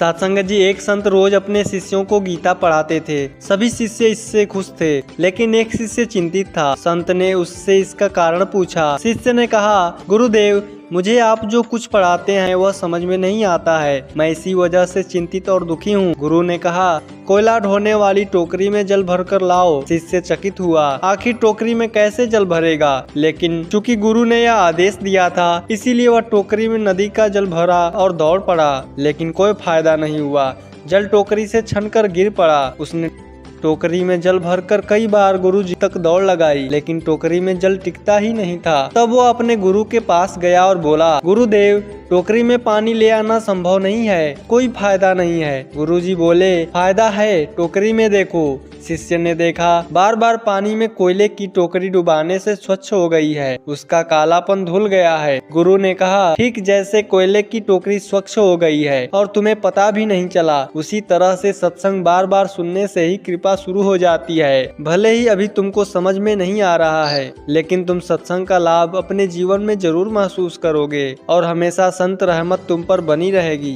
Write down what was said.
सत्संग जी, एक संत रोज अपने शिष्यों को गीता पढ़ाते थे। सभी शिष्य इससे खुश थे, लेकिन एक शिष्य चिंतित था। संत ने उससे इसका कारण पूछा। शिष्य ने कहा, गुरुदेव, मुझे आप जो कुछ पढ़ाते हैं वह समझ में नहीं आता है। मैं इसी वजह से चिंतित और दुखी हूँ। गुरु ने कहा, कोयला ढोने वाली टोकरी में जल भर कर लाओ। शिष्य चकित हुआ, आखिर टोकरी में कैसे जल भरेगा? लेकिन चूंकि गुरु ने यह आदेश दिया था, इसीलिए वह टोकरी में नदी का जल भरा और दौड़ पड़ा, लेकिन कोई फायदा नहीं हुआ। जल टोकरी से छनकर गिर पड़ा। उसने टोकरी में जल भरकर कई बार गुरु जी तक दौड़ लगाई, लेकिन टोकरी में जल टिकता ही नहीं था। तब वो अपने गुरु के पास गया और बोला, गुरुदेव, टोकरी में पानी ले आना संभव नहीं है, कोई फायदा नहीं है। गुरुजी बोले, फायदा है, टोकरी में देखो। शिष्य ने देखा, बार बार पानी में कोयले की टोकरी डुबाने से स्वच्छ हो गई है, उसका कालापन धुल गया है। गुरु ने कहा, ठीक जैसे कोयले की टोकरी स्वच्छ हो गई है और तुम्हें पता भी नहीं चला, उसी तरह से सत्संग बार बार सुनने से ही कृपा शुरू हो जाती है। भले ही अभी तुमको समझ में नहीं आ रहा है, लेकिन तुम सत्संग का लाभ अपने जीवन में जरूर महसूस करोगे और हमेशा संत रहमत तुम पर बनी रहेगी।